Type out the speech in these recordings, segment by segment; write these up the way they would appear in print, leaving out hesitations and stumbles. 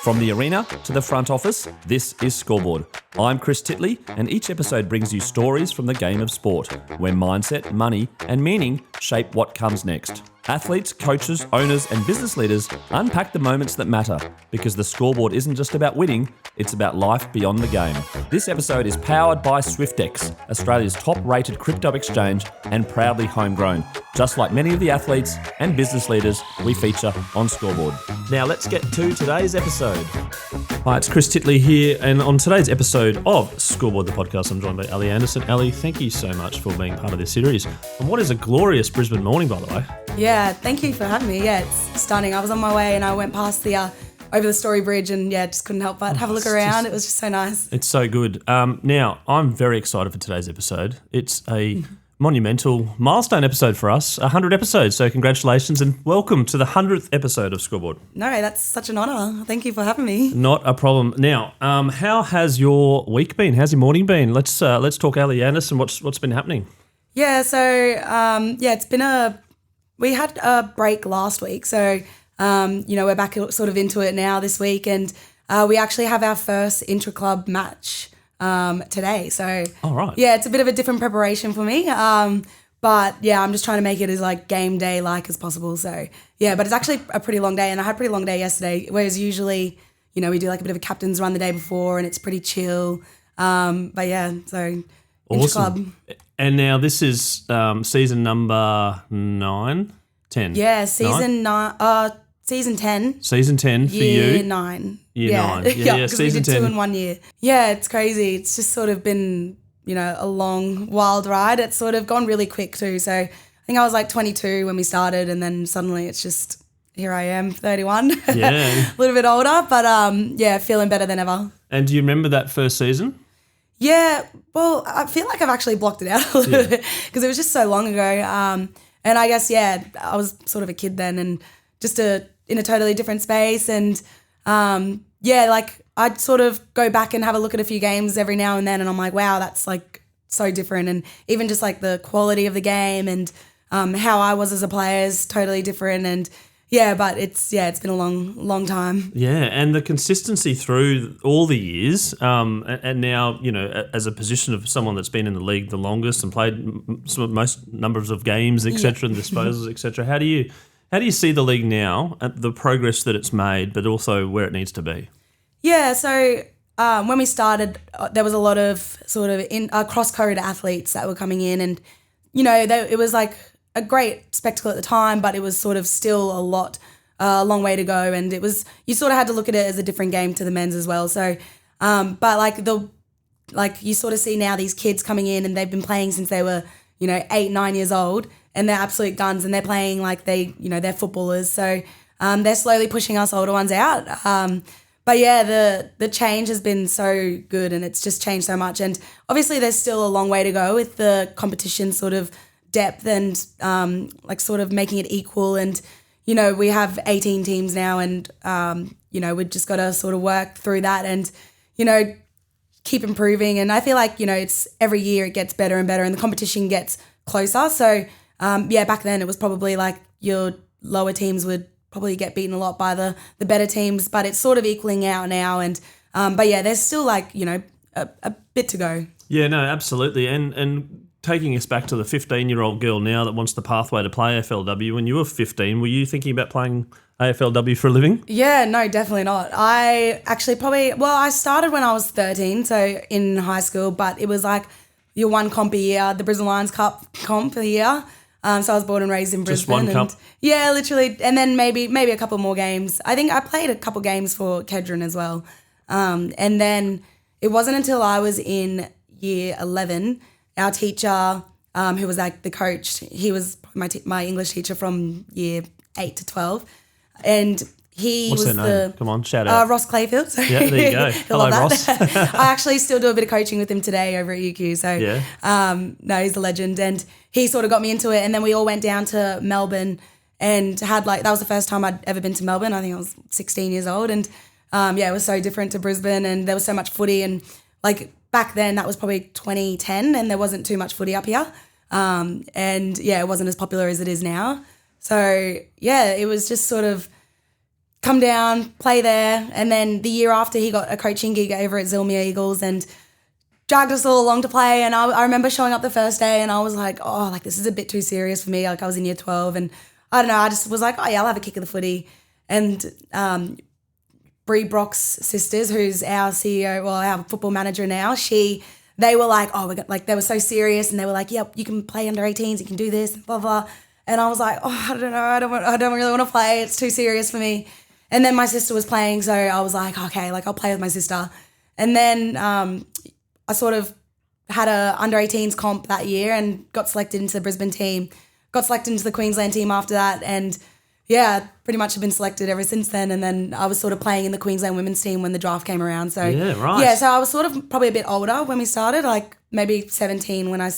From the arena to the front office, this is Scoreboard. I'm Chris Titley, and each episode brings you stories from the game of sport, where mindset, money, and meaning shape what comes next. Athletes, coaches, owners, and business leaders unpack the moments that matter, because the scoreboard isn't just about winning, it's about life beyond the game. This episode is powered by Swyftx, Australia's top-rated crypto exchange and proudly homegrown, just like many of the athletes and business leaders we feature on Scoreboard. Now let's get to today's episode. Hi, it's Chris Titley here, and on today's episode of Scoreboard, the podcast, I'm joined by Ali Anderson. Ali, thank you so much for being part of this series. And what is a glorious Brisbane morning, by the way. Yeah, thank you for having me. Yeah, it's stunning. I was on my way and I went past the over the Story Bridge and just couldn't help but have a look around. It was just so nice. It's so good. Now, I'm very excited for today's episode. It's a monumental milestone episode for us, 100 episodes. So congratulations and welcome to the 100th episode of Scoreboard. No, that's such an honour. Thank you for having me. Not a problem. Now, how has your week been? How's your morning been? Let's talk Ali Anderson. What's been happening? Yeah, so it's been we had a break last week, so we're back sort of into it now this week, and we actually have our first intra-club match today. So, yeah, it's a bit of a different preparation for me, but yeah, I'm just trying to make it as like game day like as possible. So yeah, but it's actually a pretty long day, and I had a pretty long day yesterday. Whereas usually, we do like a bit of a captain's run the day before, and it's pretty chill. But yeah, so intra-club. Awesome. And now this is season number 9, 10. Yeah, season 9. Season 10. Season 10 for you. Year 9. Year 9. Yeah, because we did 2 in 1 year. Yeah, it's crazy. It's just sort of been, a long, wild ride. It's sort of gone really quick too. So I think I was like 22 when we started, and then suddenly it's just, here I am, 31. Yeah. A little bit older, but feeling better than ever. And do you remember that first season? Yeah, well, I feel like I've actually blocked it out a little bit because it was just so long ago. And I guess, I was sort of a kid then and just in a totally different space. And, I'd sort of go back and have a look at a few games every now and then, and I'm like, wow, that's like so different. And even just like the quality of the game and how I was as a player is totally different. And but it's been a long time. Yeah, and the consistency through all the years, and now, as a position of someone that's been in the league the longest and played most numbers of games, etc., and disposals, etc. How do you see the league now, at the progress that it's made, but also where it needs to be? Yeah, so when we started, there was a lot of sort of cross-code athletes that were coming in, and it was like a great spectacle at the time, but it was sort of still a long way to go. And it was, you sort of had to look at it as a different game to the men's as well. So, but you sort of see now these kids coming in and they've been playing since they were, 8, 9 years old, and they're absolute guns and they're playing like they're footballers. So, they're slowly pushing us older ones out. But yeah, the change has been so good and it's just changed so much. And obviously there's still a long way to go with the competition sort of depth and sort of making it equal. And we have 18 teams now, and we've just got to sort of work through that and keep improving. And I feel like it's every year it gets better and better and the competition gets closer. So back then it was probably like your lower teams would probably get beaten a lot by the better teams, but it's sort of equaling out now. And there's still like a bit to go. Yeah, no, absolutely. And taking us back to the 15-year-old girl now that wants the pathway to play AFLW, when you were 15, were you thinking about playing AFLW for a living? Yeah, no, definitely not. I actually I started when I was 13, so in high school, but it was like your one comp a year, the Brisbane Lions Cup comp a year. So I was born and raised in Brisbane. Just one cup? Yeah, literally. And then maybe a couple more games. I think I played a couple games for Kedron as well. And then it wasn't until I was in year 11, our teacher, who was like the coach, he was my English teacher from year 8 to 12. And he What's was their name? Come on, shout out. Ross Clayfield. So yeah, there you go. Hello, Ross. I actually still do a bit of coaching with him today over at UQ. So yeah. He's a legend. And he sort of got me into it. And then we all went down to Melbourne and had that was the first time I'd ever been to Melbourne. I think I was 16 years old. And it was so different to Brisbane, and there was so much footy. And like back then, that was probably 2010, and there wasn't too much footy up here. It wasn't as popular as it is now. So yeah, it was just sort of come down, play there. And then the year after, he got a coaching gig over at Zilmere Eagles and dragged us all along to play. And I remember showing up the first day and I was like, oh, like this is a bit too serious for me. Like I was in year 12 and I don't know, I just was like, oh yeah, I'll have a kick of the footy. And Brie Brock's sisters, who's our CEO, well, our football manager now, they were like, oh, they were so serious and they were like, yep, you can play under 18s, you can do this, blah, blah. And I was like, oh, I don't know, I don't really want to play. It's too serious for me. And then my sister was playing, so I was like, okay, like I'll play with my sister. And then I sort of had a under 18s comp that year and got selected into the Brisbane team, got selected into the Queensland team after that. And yeah, pretty much have been selected ever since then. And then I was sort of playing in the Queensland women's team when the draft came around. So yeah, right. Yeah, so I was sort of probably a bit older when we started, like maybe 17 when I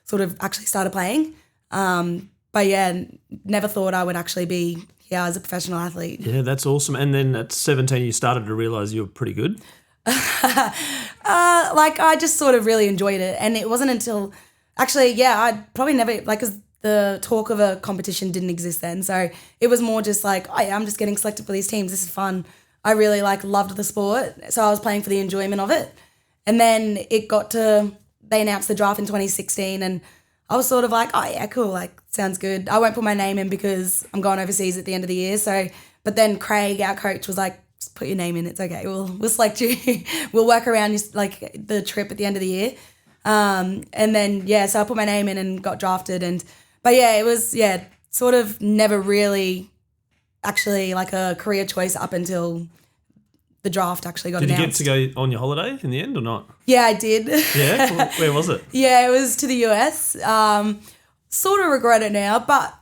sort of actually started playing. But yeah, never thought I would actually be here as a professional athlete. Yeah, that's awesome. And then at 17, you started to realise you were pretty good? Like I just sort of really enjoyed it. And it wasn't until, actually, yeah, I'd probably never, like, because the talk of a competition didn't exist then. So it was more just like, oh yeah, I'm just getting selected for these teams. This is fun. I really like loved the sport. So I was playing for the enjoyment of it. And then it got to, they announced the draft in 2016 and I was sort of like, oh yeah, cool. Like, sounds good. I won't put my name in because I'm going overseas at the end of the year. So, but then Craig, our coach, was like, just put your name in. It's okay. We'll select you. We'll work around like the trip at the end of the year. And then, yeah, so I put my name in and got drafted. But yeah, it was, yeah, sort of never really actually like a career choice up until the draft actually got announced. Did you get to go on your holiday in the end or not? Yeah, I did. Yeah? Where was it? Yeah, it was to the US. Sort of regret it now, but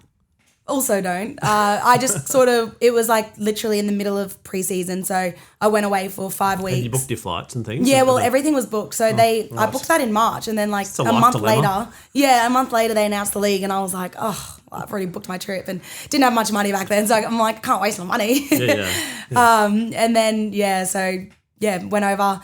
also don't. I just sort of, it was like literally in the middle of preseason, so I went away for 5 weeks. And you booked your flights and things? Yeah, well, everything was booked. So I booked that in March, and then like a month later, they announced the league, and I was like, oh, I've already booked my trip and didn't have much money back then, so I'm like, I can't waste my money. Yeah. And then, went over.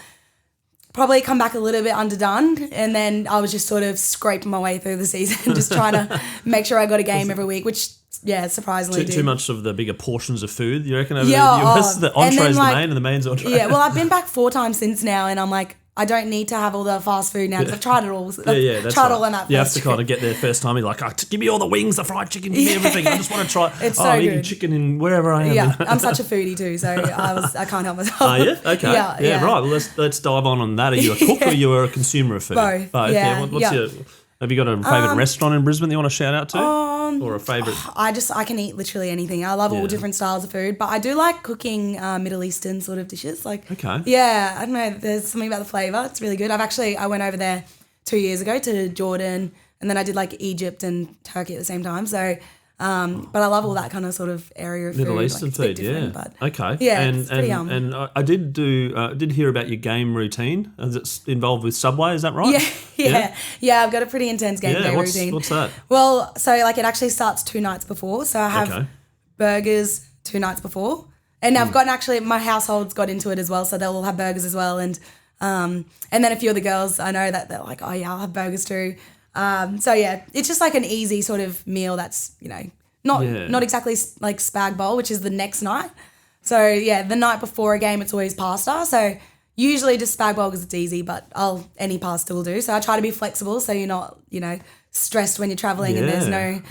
Probably come back a little bit underdone, and then I was just sort of scraping my way through the season, just trying to make sure I got a game every week, which, yeah, surprisingly too much of the bigger portions of food, you reckon, over the US? The entree's the main and the main's entree. Yeah, well, I've been back 4 times since now, and I'm like, I don't need to have all the fast food now because I've tried it all. That's tried all on that. You have to kind of get there first time. You're like, oh, give me all the wings, the fried chicken, give me everything. I just want to try. It's I'm eating chicken in wherever I am. Yeah, I'm such a foodie too, so I can't help myself. Oh, yeah? Okay. Yeah, right. Well, let's dive on that. Are you a cook or are you a consumer of food? Both. Yeah. What's your... Have you got a favourite restaurant in Brisbane that you want to shout out to? Or a favourite? I can eat literally anything. I love all different styles of food, but I do like cooking Middle Eastern sort of dishes. Like, okay. Yeah, I don't know. There's something about the flavour. It's really good. I went over there 2 years ago to Jordan, and then I did like Egypt and Turkey at the same time. So, but I love all that kind of sort of area of Middle food. Eastern food, yeah. But okay. Yeah, it's pretty yum. And I did hear about your game routine. Is it involved with Subway? Is that right? Yeah. I've got a pretty intense game day routine. What's that? Well, so like it actually starts 2 nights before. So I have burgers 2 nights before, and I've gotten actually my household's got into it as well. So they'll all have burgers as well, and then a few of the girls I know that they're like, oh yeah, I'll have burgers too. So yeah, it's just like an easy sort of meal that's, not exactly like spag bowl, which is the next night. So yeah, the night before a game, it's always pasta. So usually just spag bowl because it's easy, but any pasta will do. So I try to be flexible so you're not, stressed when you're traveling and there's no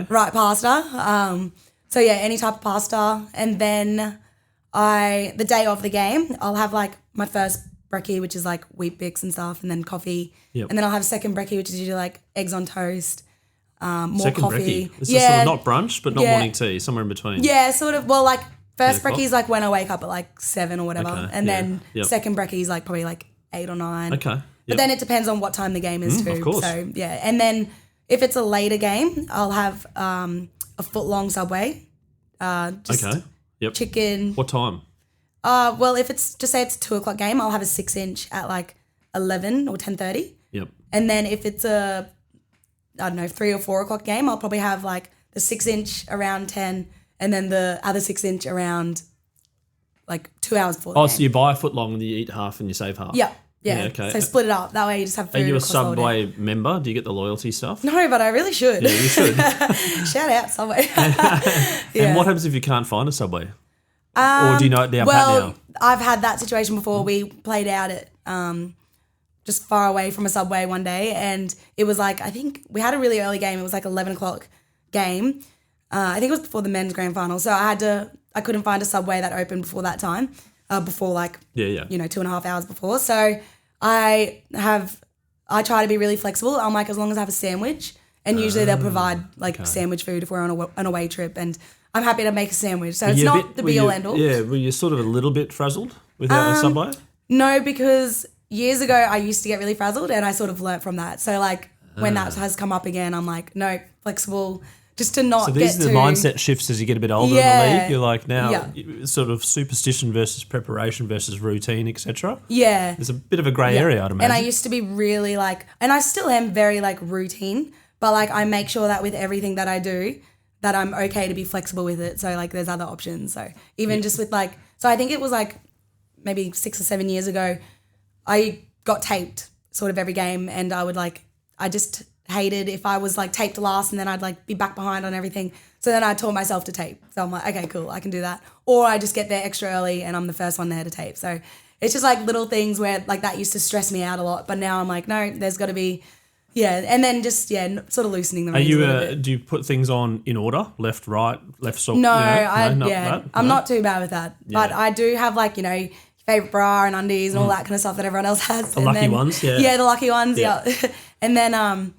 right pasta. So yeah, any type of pasta. And then the day of the game, I'll have like my first brekkie, which is like wheat bix and stuff, and then coffee. Yep. And then I'll have second brekkie, which is usually like eggs on toast, more second coffee. Brekkie. It's just sort of not brunch, but not morning tea, somewhere in between. Yeah, sort of. Well, like first brekkie is like when I wake up at like 7 or whatever, and then second brekkie is like probably like 8 or 9. Okay. Yep. But then it depends on what time the game is too. Of course. So yeah, and then if it's a later game, I'll have a foot-long Subway. Chicken. What time? Well, if it's just say it's a 2 o'clock game, I'll have a 6-inch at like 11 or 10:30. Yep. And then if it's a 3 or 4 o'clock game, I'll probably have like the 6-inch around 10, and then the other 6-inch around like 2 hours before. The game. So you buy a foot long and you eat half and you save half. Yeah. Yeah. Okay. So split it up. That way you just have food. Are you a Subway member? Do you get the loyalty stuff? No, but I really should. Yeah, you should. Shout out Subway. And what happens if you can't find a Subway? Or do you know it down pat now? I've had that situation before. We played out at just far away from a Subway one day, and it was like, I think we had a really early game. It was like 11 o'clock game. I think it was before the men's grand final. So I couldn't find a Subway that opened before that time, before 2.5 hours before. So I try to be really flexible. I'm like, as long as I have a sandwich, and usually they'll provide sandwich food if we're on an away trip, and I'm happy to make a sandwich. So it's not the be all end all. Yeah, were you sort of a little bit frazzled without a Subway? No, because years ago I used to get really frazzled, and I sort of learnt from that. So when that has come up again, I'm like, no, flexible, just to not get too... So these are the mindset shifts as you get a bit older in the league. You're like, now sort of superstition versus preparation versus routine, etc. Yeah. There's a bit of a grey area, I'd imagine. And I used to be really and I still am very routine, but I make sure that with everything that I do, that I'm okay to be flexible with it. So there's other options. So even just with so I think it was maybe 6 or 7 years ago, I got taped sort of every game, and I would I just hated if I was taped last, and then I'd be back behind on everything. So then I taught myself to tape. So I'm like, okay, cool, I can do that. Or I just get there extra early and I'm the first one there to tape. So it's just little things where that used to stress me out a lot. But now I'm like, no, there's got to be, and then just, sort of loosoning the reins a little bit. Do you put things on in order? Left, right, left, sort? No, I'm not too bad with that. Yeah. But I do have favourite bra and undies and all that kind of stuff that everyone else has. The lucky ones, yeah. Yeah, the lucky ones, yeah. And then, and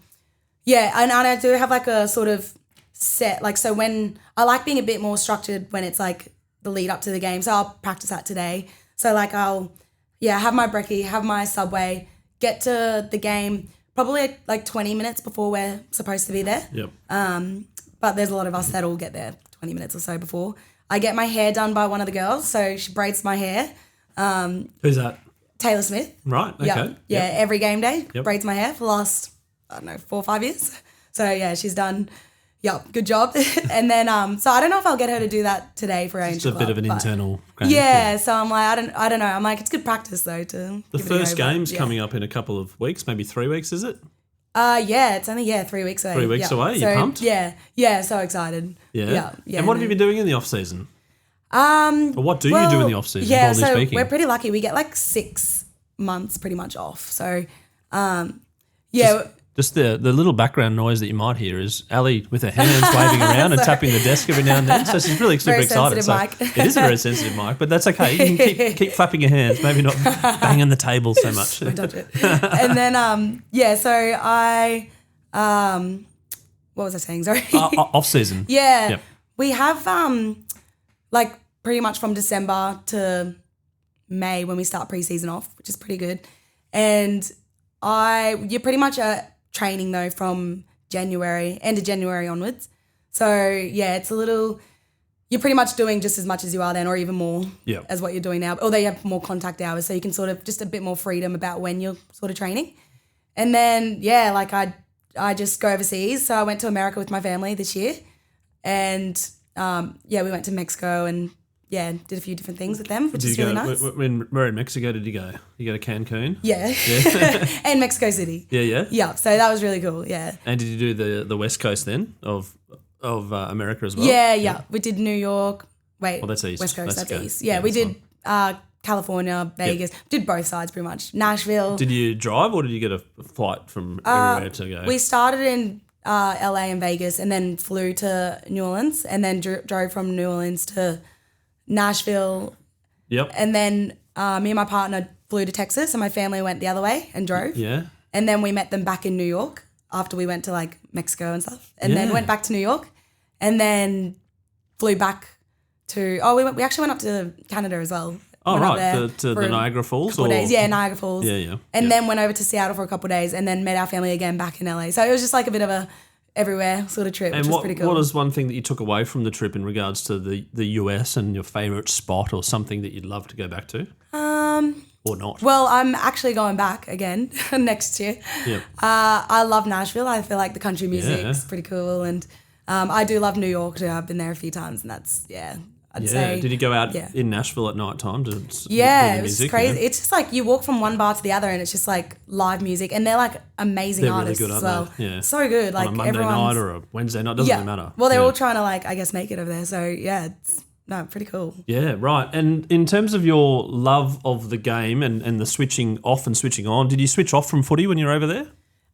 I do have a sort of set, so when, I like being a bit more structured when it's the lead up to the game. So I'll practice that today. So I'll, have my brekkie, have my Subway, get to the game probably 20 minutes before we're supposed to be there. Yep. But there's a lot of us that'll get there 20 minutes or so before. I get my hair done by one of the girls, so she braids my hair. Who's that? Taylor Smith. Right, okay. Yeah, every game day, braids my hair for the last, 4 or 5 years. So, she's done, good job. And then, so I don't know if I'll get her to do that today for Angel Club. It's a bit of an internal... so I'm like, I don't know. I'm like, it's good practice, though, to The first game's coming up in a couple of weeks, maybe 3 weeks, is it? It's only, 3 weeks away. 3 weeks away? You pumped? Yeah, so excited. Yeah. And what have you been doing in the off-season? Or what do you do in the off-season, broadly speaking? We're pretty lucky. We get 6 months pretty much off. So, Just the little background noise that you might hear is Ali with her hands waving around and tapping the desk every now and then. So she's really super excited. So it is a very sensitive mic, but that's okay. You can keep flapping your hands, maybe not banging the table so much. Don't touch it. And then, so I, what was I saying? Sorry. Off-season. Yeah. Yep. We have, pretty much from December to May when we start pre-season off, which is pretty good. And you're pretty much training though from end of January onwards. So it's a little, you're pretty much doing just as much as you are then, or even more as what you're doing now. Although you have more contact hours, so you can sort of just a bit more freedom about when you're sort of training. And then I just go overseas. So I went to America with my family this year, and we went to Mexico and did a few different things with them, which is really nice. Where in Mexico did you go? You go to Cancun? Yeah. And Mexico City. Yeah. Yeah, so that was really cool, yeah. And did you do the West Coast then of America as well? Yeah. We did New York. Well, that's east. West Coast, that's east. Yeah, we did California, Vegas. Did both sides pretty much. Nashville. Did you drive or did you get a flight from everywhere to go? We started in LA and Vegas and then flew to New Orleans and then drove from New Orleans to Nashville. Yep. And then me and my partner flew to Texas and my family went the other way and drove. Yeah. And then we met them back in New York after we went to Mexico and stuff. And then went back to New York and then flew back to, we actually went up to Canada as well. Oh, right, to the Niagara Falls? Couple days. Yeah, Niagara Falls. Yeah. And then went over to Seattle for a couple of days and then met our family again back in LA. So it was just a bit of a everywhere sort of trip, which was pretty cool. What is one thing that you took away from the trip in regards to the US and your favourite spot or something that you'd love to go back to? Or not? Well, I'm actually going back again next year. Yep. I love Nashville. I feel like the country music is pretty cool. And I do love New York too. I've been there a few times and that's, I'd say. Did you go out in Nashville at night time to it was crazy. It's just you walk from one bar to the other and it's just live music and they're amazing artists really good, as well. They? Yeah. So good. On a Monday night or a Wednesday night, doesn't really matter. Well, they're all trying to I guess make it over there. So it's no, pretty cool. Yeah, right. And in terms of your love of the game and the switching off and switching on, did you switch off from footy when you were over there?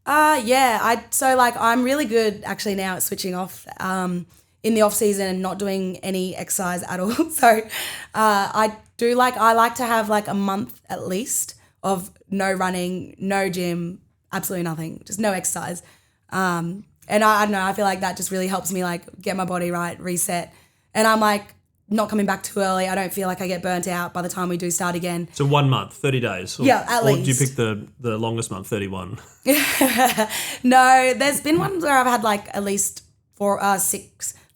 Yeah. I'm really good actually now at switching off in the off season and not doing any exercise at all. So I like to have like a month at least of no running, no gym, absolutely nothing, just no exercise. And I don't know, I feel like that just really helps me like get my body right, reset. And I'm like not coming back too early. I don't feel like I get burnt out by the time we do start again. So 1 month, 30 days? Yeah, at least. Or do you pick the longest month, 31? No, there's been ones where I've had like at least 5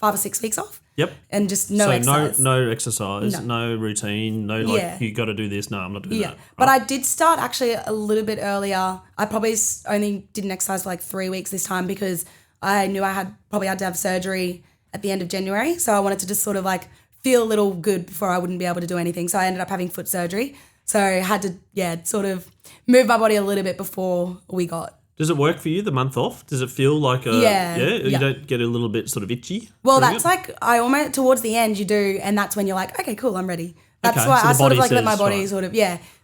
or 6 weeks off. Yep. And just no exercise. No exercise, no routine, no like you got to do this. No, I'm not doing that. Right? But I did start actually a little bit earlier. I probably only didn't exercise for like 3 weeks this time because I knew I had to have surgery at the end of January. So I wanted to just sort of like feel a little good before I wouldn't be able to do anything. So I ended up having foot surgery. So I had to, sort of move my body a little bit before we got. Does it work for you, the month off? Does it feel like you don't get a little bit sort of itchy? Well, that's like I almost towards the end you do, and that's when you're like, okay, cool, I'm ready. That's why I sort of like let my body sort of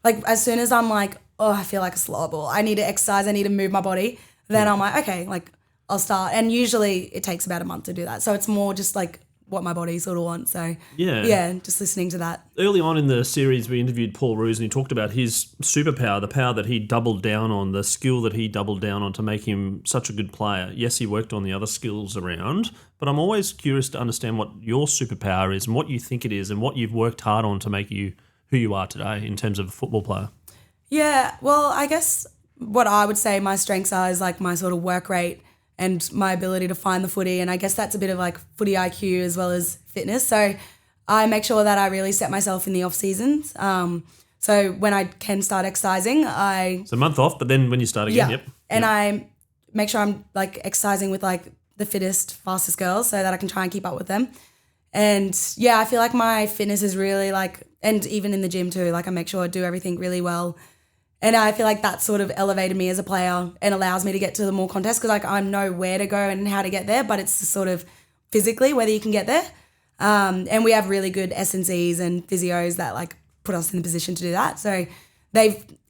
like as soon as I'm like, oh, I feel like a slob or I need to exercise, I need to move my body, then I'm like, okay, like I'll start. And usually it takes about a month to do that. So it's more just like what my body sort of wants. So just listening to that. Early on in the series, we interviewed Paul Roos and he talked about his superpower, the power that he doubled down on, the skill that he doubled down on to make him such a good player. Yes, he worked on the other skills around, but I'm always curious to understand what your superpower is and what you think it is and what you've worked hard on to make you who you are today in terms of a football player. Yeah, well, I guess what I would say my strengths are is like my sort of work rate and my ability to find the footy. And I guess that's a bit of like footy IQ as well as fitness. So I make sure that I really set myself in the off seasons. So when I can start exercising, it's a month off, but then when you start again, And I make sure I'm like exercising with like the fittest, fastest girls so that I can try and keep up with them. And I feel like my fitness is really like, and even in the gym too, like I make sure I do everything really well. And I feel like that sort of elevated me as a player and allows me to get to the more contests because like I know where to go and how to get there, but it's just sort of physically whether you can get there. And we have really good S&Cs and physios that like put us in the position to do that. So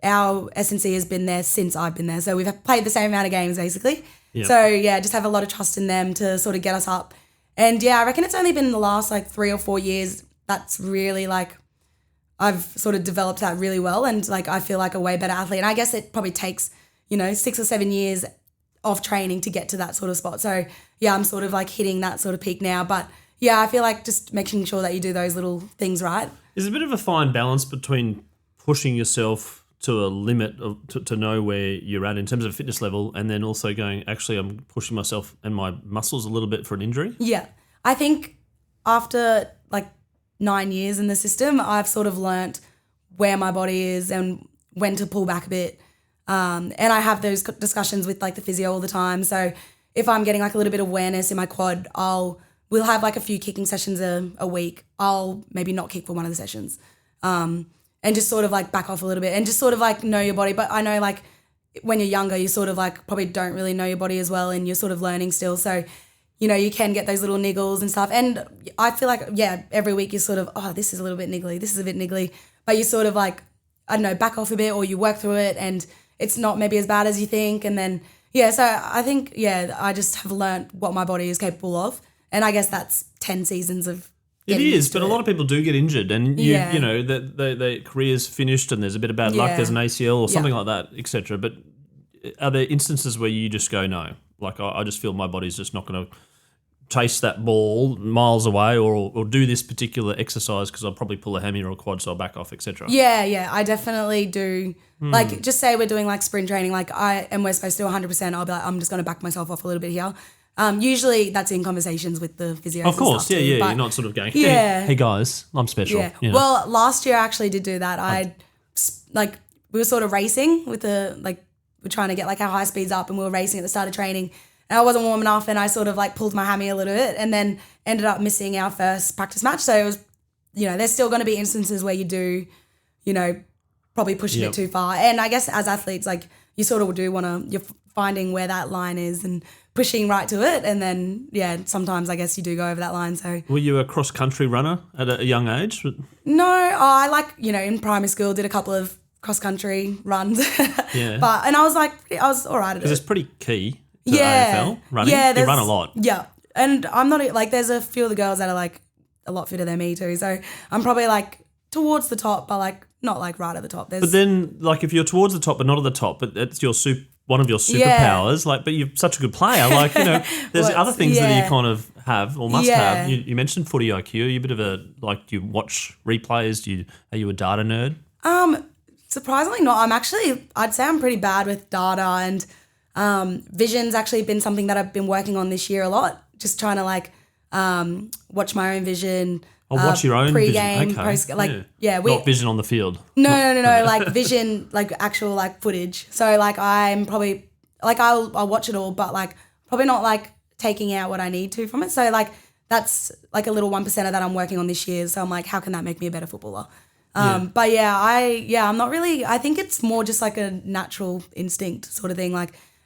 our S&C has been there since I've been there. So we've played the same amount of games basically. Yep. So just have a lot of trust in them to sort of get us up. And I reckon it's only been in the last like 3 or 4 years that's really like I've sort of developed that really well and like I feel like a way better athlete. And I guess it probably takes, 6 or 7 years of training to get to that sort of spot. So I'm sort of like hitting that sort of peak now. But I feel like just making sure that you do those little things right. There's a bit of a fine balance between pushing yourself to a limit to know where you're at in terms of fitness level and then also going, actually, I'm pushing myself and my muscles a little bit for an injury. Yeah. I think after like 9 years in the system, I've sort of learnt where my body is and when to pull back a bit. And I have those discussions with like the physio all the time. So if I'm getting like a little bit of awareness in my quad, we'll have like a few kicking sessions a week. I'll maybe not kick for one of the sessions and just sort of like back off a little bit and just sort of like know your body. But I know like when you're younger, you sort of like probably don't really know your body as well and you're sort of learning still. So you can get those little niggles and stuff. And I feel like, every week you're sort of, oh, this is a little bit niggly, this is a bit niggly. But you sort of like, I don't know, back off a bit or you work through it and it's not maybe as bad as you think. And then, so I think, I just have learnt what my body is capable of. And I guess that's 10 seasons of it is, but a lot of people do get injured and their career's finished and there's a bit of bad luck, there's an ACL or something like that, etc. But are there instances where you just go, no, like I just feel my body's just not going to chase that ball miles away or do this particular exercise because I'll probably pull a hammy or a quad, so I'll back off, etc. Yeah, I definitely do. Like, just say we're doing like sprint training, like and we're supposed to do 100%, I'll be like, I'm just going to back myself off a little bit here. Usually that's in conversations with the physio. Of course, but you're not sort of going, hey guys, I'm special. Yeah. Well, last year I actually did do that. We were sort of racing with we're trying to get like our high speeds up and we were racing at the start of training. And I wasn't warm enough and I sort of like pulled my hammy a little bit and then ended up missing our first practice match. So it was, there's still going to be instances where you do, probably pushing it too far. And I guess as athletes, like you sort of do want to, you're finding where that line is and pushing right to it. And then, sometimes I guess you do go over that line. So Were you a cross-country runner at a young age? no, I in primary school did a couple of cross-country runs. Yeah. And I was all right at it. Because it's pretty key to AFL running. Yeah, you run a lot. Yeah. And I'm not, there's a few of the girls that are, a lot fitter than me too. So I'm probably, towards the top, but, not, right at the top. But then, if you're towards the top but not at the top, but it's one of your superpowers, but you're such a good player, there's other things that you kind of have or must have. You mentioned footy IQ. Are you a bit of a, do you watch replays? Are you a data nerd? Surprisingly not. I'd say I'm pretty bad with data, and vision's actually been something that I've been working on this year a lot, just trying to, watch my own vision. Watch your own pre-game, vision. Okay. post, not vision on the field. No, vision, actual footage. So I'm probably I'll watch it all, but probably not taking out what I need to from it. So that's a little 1% of that I'm working on this year. So I'm how can that make me a better footballer? But I'm not really. I think it's more just a natural instinct sort of thing.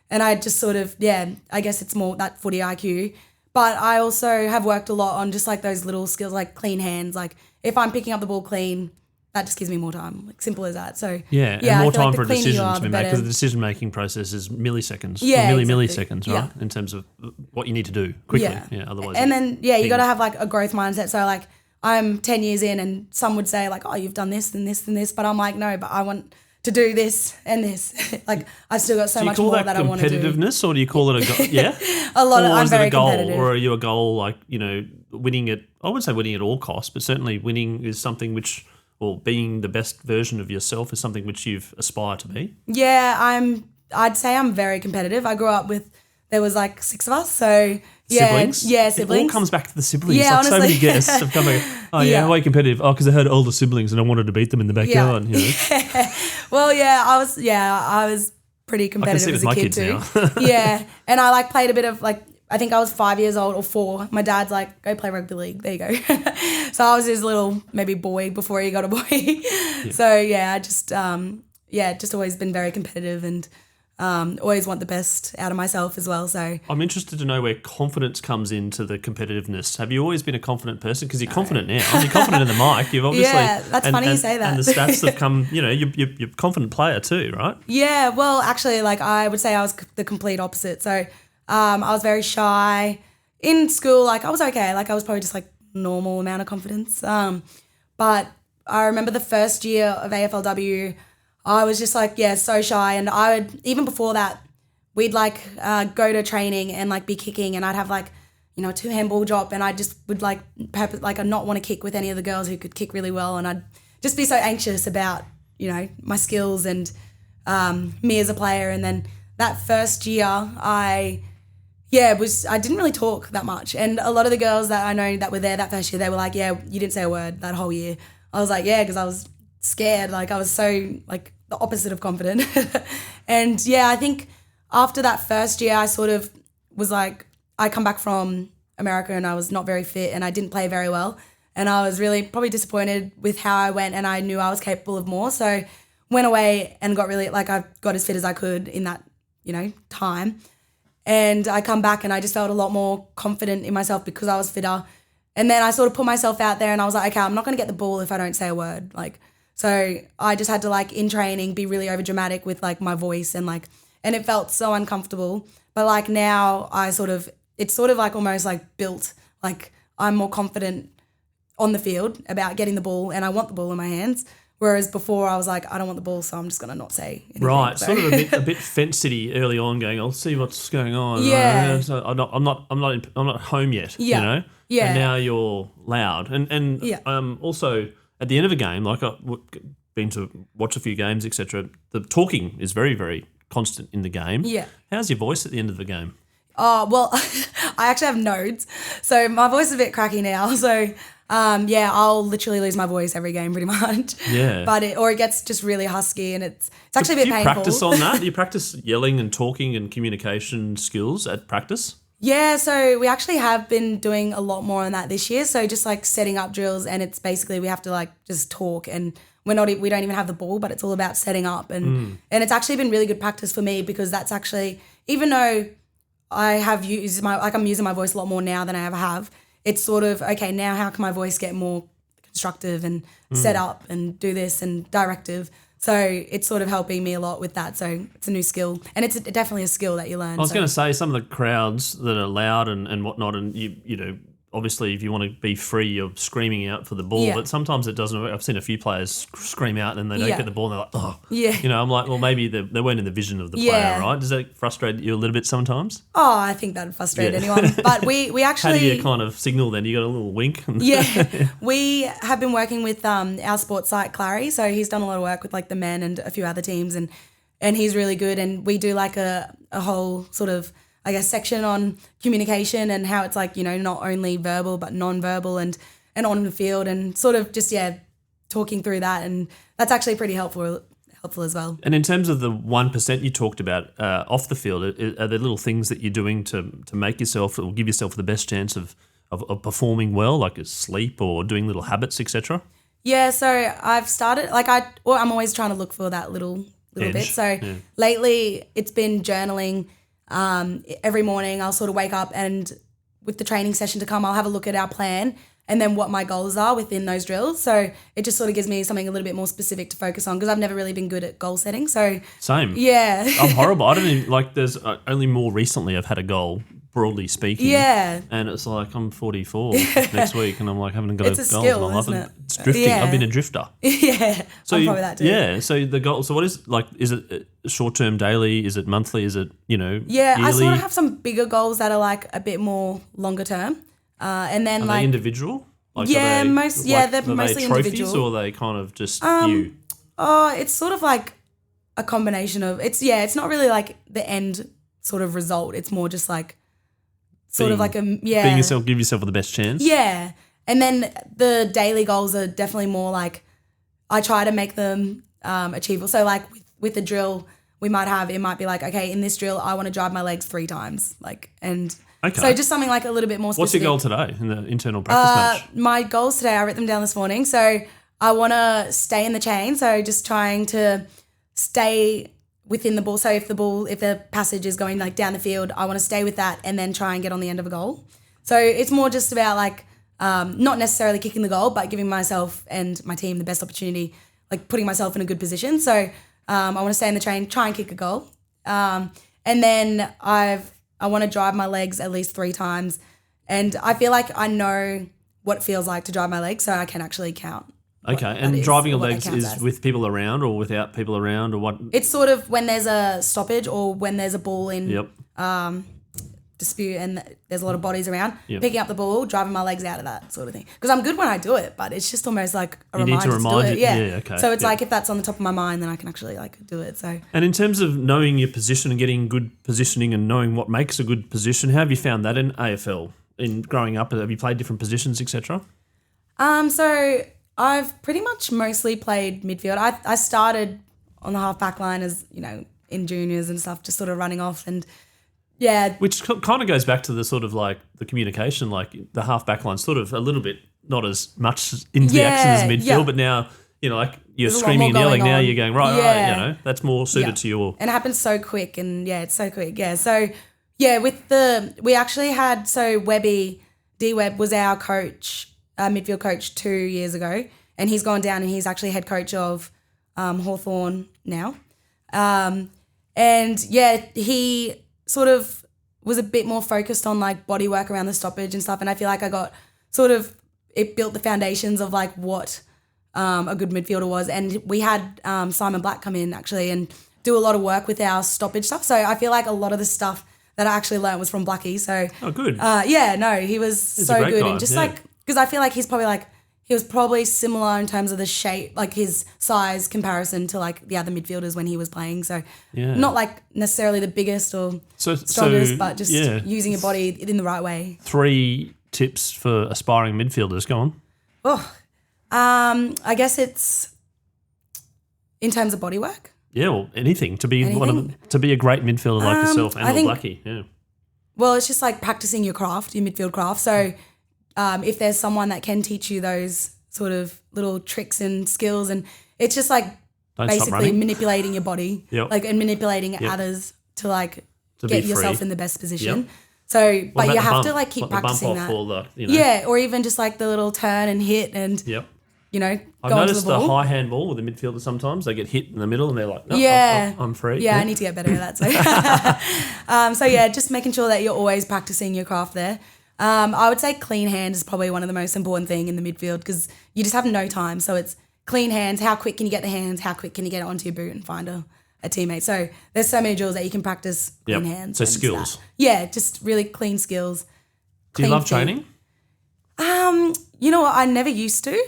And I just sort of I guess it's more that footy IQ. But I also have worked a lot on just those little skills, clean hands. If I'm picking up the ball clean, that just gives me more time. Simple as that. So and more time for a decision to be made, because the decision-making process is milliseconds, milliseconds, right? In terms of what you need to do quickly. Otherwise. And then you got to have a growth mindset. So I'm 10 years in, and some would say oh, you've done this and this and this, but I'm no, but I want to do this and this. I've still got so much more that I want to do. Do you call that competitiveness, or do you call it a goal? Yeah, a lot. I'm very goal, competitive. or are you a goal winning at? I wouldn't say winning at all costs, but certainly winning is something which, or being the best version of yourself is something which you've aspired to be. Yeah, I'd say I'm very competitive. I grew up with, there was 6 of us, so siblings. Yeah, siblings. It all comes back to the siblings. Yeah, honestly. So many guests have come back. Why are you competitive? Oh, because I had older siblings and I wanted to beat them in the backyard. Well, I was pretty competitive as a kid too. Yeah, and I played a bit of I think I was 5 years old or 4. My dad's go play rugby league. There you go. So I was his little maybe boy before he got a boy. Yeah. So I just just always been very competitive, and always want the best out of myself as well. So I'm interested to know where confidence comes into the competitiveness. Have you always been a confident person? Because you're confident now. You're confident in the mic. You've obviously that's funny you say that. And the stats have come. You're a confident player too, right? Yeah. Well, actually, I would say I was the complete opposite. So I was very shy in school. I was okay. I was probably just normal amount of confidence. But I remember the first year of AFLW, I was just so shy, and I would, even before that, we'd go to training and be kicking, and I'd have 2 handball drop, and I just would not want to kick with any of the girls who could kick really well, and I'd just be so anxious about my skills and me as a player. And then that first year I didn't really talk that much, and a lot of the girls that I know that were there that first year, they were you didn't say a word that whole year. I was because I was scared. I was so the opposite of confident. And I think after that first year, I sort of was I come back from America and I was not very fit and I didn't play very well, and I was really probably disappointed with how I went, and I knew I was capable of more. So went away and got really I got as fit as I could in that time, and I come back and I just felt a lot more confident in myself because I was fitter. And then I sort of put myself out there, and I was okay, I'm not going to get the ball if I don't say a word. So I just had to in training be really over dramatic with my voice, and and it felt so uncomfortable. But now it's sort of almost built. I'm more confident on the field about getting the ball, and I want the ball in my hands. Whereas before I was I don't want the ball, so I'm just gonna not say anything. Right, so. Sort of a bit fence city early on, going, I'll see what's going on. Yeah. Right? So I'm not home yet. Yeah. Yeah. And now you're loud, and also at the end of a game, I've been to watch a few games, etc. The talking is very, very constant in the game. Yeah. How's your voice at the end of the game? Oh, well, I actually have nodes, so my voice is a bit cracky now. So, I'll literally lose my voice every game pretty much. Yeah. But it gets just really husky, and it's actually a bit painful. Do you practice on that? Do you practice yelling and talking and communication skills at practice? Yeah, so we actually have been doing a lot more on that this year. So just setting up drills, and it's basically we have to just talk, and we don't even have the ball, but it's all about setting up, and it's actually been really good practice for me, because that's actually, even though I'm using my voice a lot more now than I ever have. It's sort of, okay, now how can my voice get more constructive and set up and do this and directive? So it's sort of helping me a lot with that. So it's a new skill, and it's definitely a skill that you learn. I was going to say, some of the crowds that are loud and whatnot, and you know, obviously if you want to be free, you're screaming out for the ball, but sometimes it doesn't work. I've seen a few players scream out and they don't get the ball and they're like, oh. Yeah. You know, I'm like, well, maybe they weren't in the vision of the player, right? Does that frustrate you a little bit sometimes? Oh, I think that'd frustrate anyone. But we actually... How do you kind of signal then? You got a little wink? We have been working with our sports site, Clary, so he's done a lot of work with like the men and a few other teams, and he's really good, and we do like a whole sort of, I guess, section on communication and how it's like, you know, not only verbal but non-verbal and on the field, and sort of just, talking through that, and that's actually pretty helpful as well. And in terms of the 1% you talked about off the field, are there little things that you're doing to make yourself or give yourself the best chance of performing well, like sleep or doing little habits, etc.? Yeah, so I've started, I'm always trying to look for that little edge bit. So lately it's been journaling. Every morning I'll sort of wake up, and with the training session to come, I'll have a look at our plan and then what my goals are within those drills. So it just sort of gives me something a little bit more specific to focus on, because I've never really been good at goal setting. So same. Yeah. I'm horrible. I don't even, there's only more recently I've had a goal, broadly speaking. Yeah. And it's like I'm 44 next week, and I'm like, haven't got it's a goal skill, in my life. Isn't it? It's drifting. Yeah. I've been a drifter. Yeah. So I'm probably that too. Yeah. So the goal. So what is is it short term, daily? Is it monthly? Is it yearly? I sort of have some bigger goals that are like a bit more longer term, and then are they individual? They're mostly trophies, individual. or are they kind of just you? Oh, it's sort of like a combination of it's not really like the end sort of result. It's more just like sort of like being yourself, give yourself the best chance. Yeah. And then the daily goals are definitely more like I try to make them achievable. So like with the drill it might be like, okay, in this drill I want to drive my legs 3 times. So just something like a little bit more specific. What's your goal today in the internal practice match? My goals today, I wrote them down this morning. So I want to stay in the chain. So just trying to stay within the ball. So if the passage is going like down the field, I want to stay with that and then try and get on the end of a goal. So it's more just about like not necessarily kicking the goal, but giving myself and my team the best opportunity, like putting myself in a good position. So I want to stay in the chain, try and kick a goal. And then I want to drive my legs at least 3 times. And I feel like I know what it feels like to drive my legs, so I can actually count. Okay, and driving your legs is with people around or without people around, or what? It's sort of when there's a stoppage or when there's a ball in dispute and there's a lot of bodies around, picking up the ball, driving my legs out of that sort of thing. Because I'm good when I do it, but it's just almost like a reminder to do it. Yeah, okay. So it's like if that's on the top of my mind, then I can actually do it. So. And in terms of knowing your position and getting good positioning and knowing what makes a good position, how have you found that in AFL? In growing up, have you played different positions, etc.? So I've pretty much mostly played midfield. I started on the half-back line as, in juniors and stuff, just sort of running off and which kind of goes back to the sort of like the communication, like the half-back line sort of a little bit, not as much into the action as midfield, but now, like you're There's screaming and yelling, now you're going, right, that's more suited to your... And it happens so quick and it's so quick, So, we actually had, D-Webb was our coach, midfield coach 2 years ago, and he's gone down and he's actually head coach of Hawthorn now. He sort of was a bit more focused on like body work around the stoppage and stuff, and I feel like I got it built the foundations of like what a good midfielder was. And we had Simon Black come in actually and do a lot of work with our stoppage stuff, so I feel like a lot of the stuff that I actually learned was from Blackie. So good. He was so good, and just because I feel like he was probably similar in terms of the shape, like his size comparison to like the other midfielders when he was playing. So not like necessarily the biggest or strongest, but just using your body in the right way. 3 tips for aspiring midfielders. Go on. I guess it's in terms of body work. Yeah, or anything to be to be a great midfielder like yourself and Blackie. Yeah. Well, it's just like practicing your craft, your midfield craft. So if there's someone that can teach you those sort of little tricks and skills, and it's just like basically manipulating your body, and manipulating others to like get yourself in the best position. So, but you have to like keep practicing that. Yeah, or even just like the little turn and hit and I've noticed the high hand ball with the midfielder sometimes. They get hit in the middle and they're like, no, I'm free. Yeah, I need to get better at that. So, just making sure that you're always practicing your craft there. I would say clean hands is probably one of the most important thing in the midfield because you just have no time. So it's clean hands. How quick can you get the hands? How quick can you get it onto your boot and find a teammate? So there's so many drills that you can practice clean hands. So skills. Yeah, just really clean skills. Do you love training? You know what? I never used to,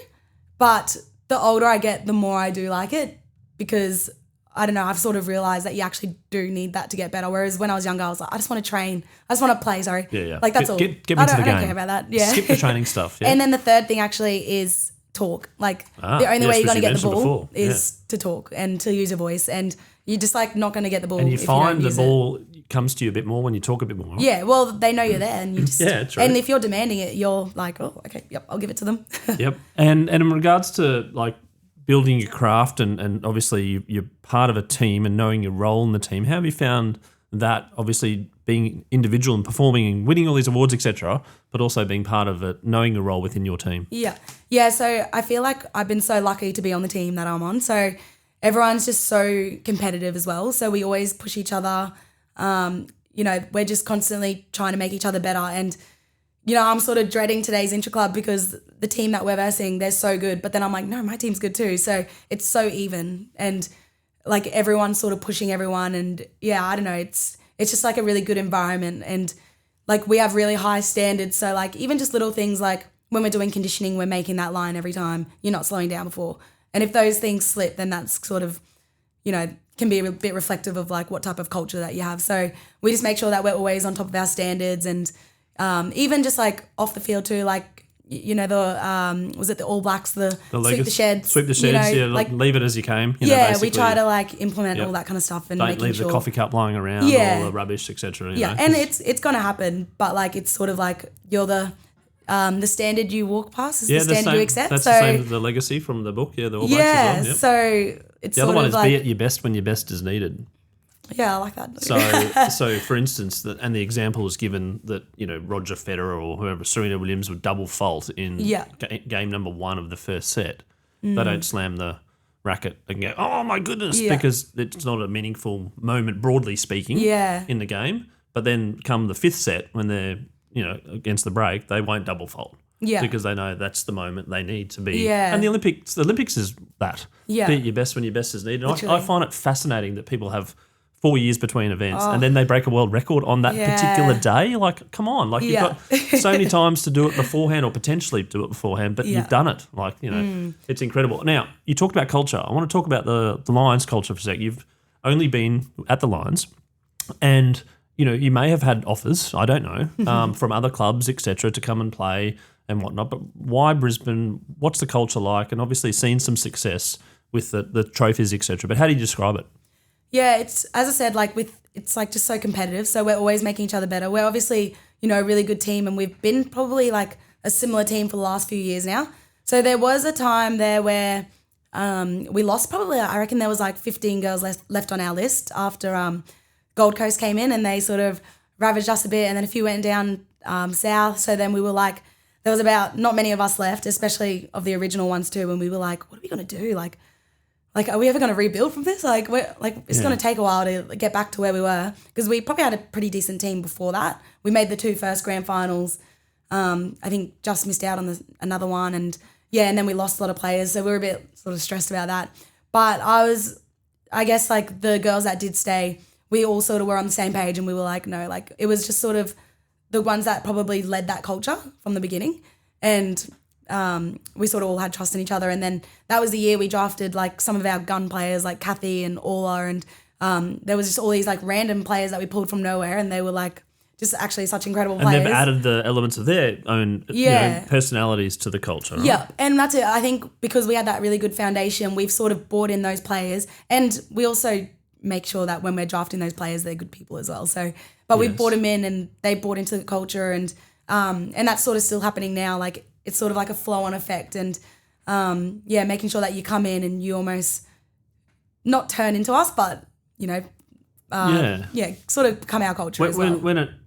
but the older I get, the more I do like it because I don't know, I've sort of realised that you actually do need that to get better. Whereas when I was younger, I was like, I just want to train. I just want to play, sorry. Yeah. Like that's all. Get me into the game. I don't care about that. Yeah. Skip the training stuff. Yeah. And then the third thing actually is talk. Like the only way you're going to get the ball is to talk and to use your voice. And you're just like not going to get the ball. And you if find you the ball comes to you a bit more when you talk a bit more. Yeah, well, they know you're there and you just true. And if you're demanding it, you're like, oh, okay, yep, I'll give it to them. Yep. And in regards to like building your craft and obviously you're part of a team and knowing your role in the team, how have you found that obviously being individual and performing and winning all these awards, etc., but also being part of it, knowing your role within your team? Yeah, so I feel like I've been so lucky to be on the team that I'm on. So everyone's just so competitive as well. So we always push each other. We're just constantly trying to make each other better. And, I'm sort of dreading today's intra-club because the team that we're versing, they're so good. But then I'm like, no, my team's good too. So it's so even. And, like, everyone's sort of pushing everyone. And, yeah, I don't know. It's just, like, a really good environment. And, like, we have really high standards. So, like, even just little things like when we're doing conditioning, we're making that line every time. You're not slowing down before. And if those things slip, then that's sort of, can be a bit reflective of like what type of culture that you have. So we just make sure that we're always on top of our standards and even just like off the field too, like, was it the All Blacks, the sweep the sheds? Sweep the sheds, like leave it as you came. We try to like implement all that kind of stuff and don't leave the coffee cup lying around, all the rubbish, etc. And it's going to happen, but like it's sort of like you're the standard you walk past is the standard you accept. That's the same as the legacy from the book, the All Blacks as well. So it's the other sort one of is like, be at your best when your best is needed. Yeah, I like that. So for instance, and the example is given that Roger Federer or whoever, Serena Williams, would double fault in game number 1 of the first set. They don't slam the racket and go, oh my goodness, because it's not a meaningful moment, broadly speaking, in the game. But then come the 5th set when they're against the break, they won't double fault. Yeah. Because they know that's the moment they need to be. Yeah. And the Olympics is that. Yeah. Be at your best when your best is needed. I find it fascinating that people have 4 years between events and then they break a world record on that particular day. Like, come on. Like, you've got so many times to do it beforehand or potentially do it beforehand, but you've done it. Like, it's incredible. Now, you talked about culture. I want to talk about the Lions culture for a sec. You've only been at the Lions and you may have had offers, I don't know, from other clubs, etc., to come and play and whatnot. But why Brisbane? What's the culture like? And obviously seen some success with the trophies, etc. But how do you describe it? Yeah, it's, as I said, like it's like just so competitive. So we're always making each other better. We're obviously, a really good team and we've been probably like a similar team for the last few years now. So there was a time there where we lost probably, I reckon there was like 15 girls left on our list after Gold Coast came in and they sort of ravaged us a bit and then a few went down south. So then we were like, there was about not many of us left, especially of the original ones too. And we were like, what are we going to do? Like, are we ever going to rebuild from this? Like, it's going to take a while to get back to where we were because we probably had a pretty decent team before that. We made the 2 first grand finals. I think just missed out on another one. And then we lost a lot of players. So we were a bit sort of stressed about that. But I guess like the girls that did stay, we all sort of were on the same page and we were like, no, like it was just sort of the ones that probably led that culture from the beginning. And we sort of all had trust in each other. And then that was the year we drafted like some of our gun players like Kathy and Orla. And there was just all these like random players that we pulled from nowhere and they were like just actually such incredible players. And they've added the elements of their own personalities to the culture. Right? Yeah, and that's it. I think because we had that really good foundation, we've sort of brought in those players and we also make sure that when we're drafting those players, they're good people as well. So, but we brought them in and they bought into the culture and that's sort of still happening now. Like it's sort of like a flow-on effect and making sure that you come in and you almost not turn into us, but sort of become our culture as well.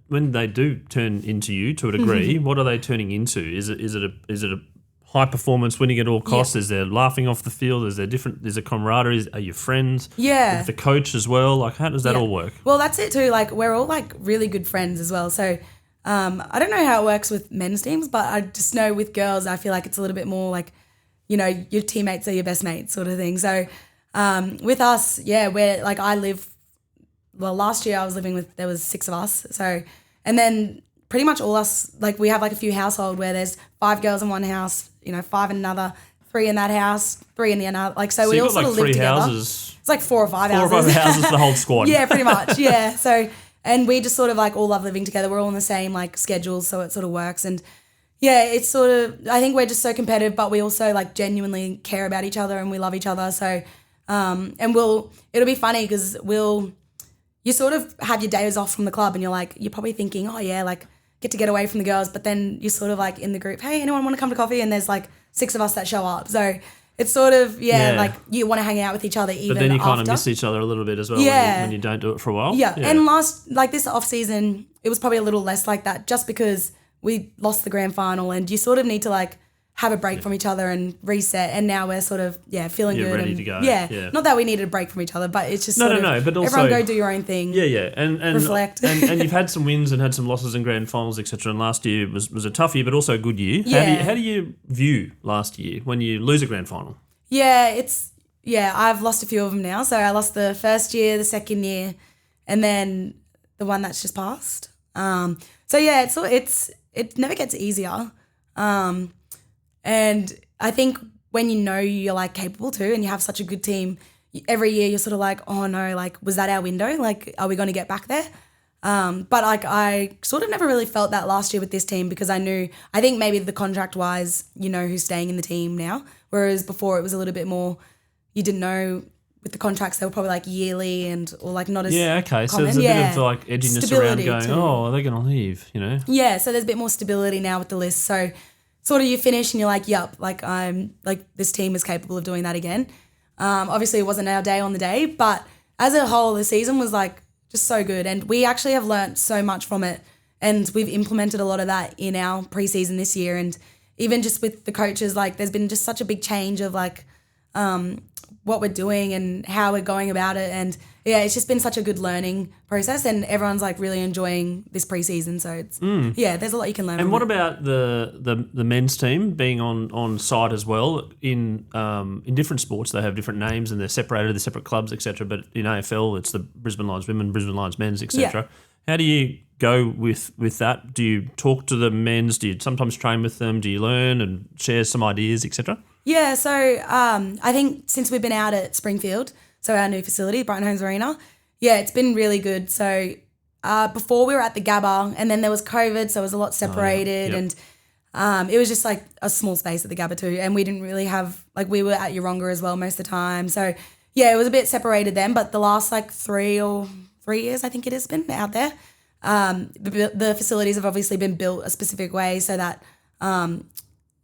When they do turn into you to a degree, what are they turning into? Is it a high performance, winning at all costs? Is there laughing off the field? Is there camaraderie? Are you friends? Yeah. With the coach as well? Like, how does that all work? Well, that's it too. Like, we're all like really good friends as well. So I don't know how it works with men's teams, but I just know with girls, I feel like it's a little bit more like, you know, your teammates are your best mates sort of thing. So with us, we're like, last year I was living with, there was 6 of us. So, and then pretty much all us, like we have like a few household where there's 5 girls in one house, you know, 5 in another, 3 in that house, 3 in the other. Like, so we all sort of live together. Houses. It's like 4 or 5 houses. 4 or 5 houses for the whole squad. Yeah, pretty much. Yeah. So, and we just sort of like all love living together. We're all on the same like schedule, so it sort of works. And yeah, it's sort of, I think we're just so competitive, but we also like genuinely care about each other and we love each other. So, and it'll be funny because you sort of have your days off from the club and you're probably thinking, oh yeah, like get away from the girls. But then you're sort of like in the group, hey, anyone want to come to coffee? And there's like 6 of us that show up. So it's sort of, like you want to hang out with each other even But then you kind after. of miss each other a little bit as well when you don't do it for a while. Yeah. And this off season, it was probably a little less like that just because we lost the grand final and you sort of need to like have a break from each other and reset. And now we're sort of, feeling good. Ready and to go. Yeah. Not that we needed a break from each other, but it's just but also everyone go do your own thing. Yeah. And reflect. and you've had some wins and had some losses in grand finals, etc. And last year was a tough year, but also a good year. Yeah. How do you view last year when you lose a grand final? Yeah, I've lost a few of them now. So I lost the first year, the second year, and then the one that's just passed. It never gets easier. And I think when you know you're like capable too and you have such a good team, every year you're sort of like, oh no, like was that our window? Like, are we going to get back there? But like I sort of never really felt that last year with this team because I think maybe the contract wise, you know who's staying in the team now. Whereas before it was a little bit more, you didn't know with the contracts, they were probably like yearly or like not as okay. common. So there's a bit of like edginess Stability around going, too. are they going to leave, you know? Yeah, so there's a bit more stability now with the list. So sort of you finish and you're like, yep, like I'm like this team is capable of doing that again. Obviously it wasn't our day on the day, but as a whole, the season was like just so good. And we actually have learnt so much from it. And we've implemented a lot of that in our preseason this year. And even just with the coaches, like there's been just such a big change of like what we're doing and how we're going about it. And yeah, it's just been such a good learning process and everyone's like really enjoying this preseason. So it's, there's a lot you can learn. And what about the men's team being on site as well? In different sports, they have different names and they're separated, they're separate clubs, etc. But in AFL, it's the Brisbane Lions women, Brisbane Lions men's, etc. Yeah. How do you go with that? Do you talk to the men's? Do you sometimes train with them? Do you learn and share some ideas, etc.? Yeah, so I think since we've been out at Springfield, so our new facility, Brighton Homes Arena, it's been really good. So before we were at the Gabba and then there was COVID, so it was a lot separated and it was just like a small space at the Gabba too. And we didn't really have, like we were at Yeronga as well most of the time. So yeah, it was a bit separated then, but the last like 3 years, I think it has been out there. The facilities have obviously been built a specific way so that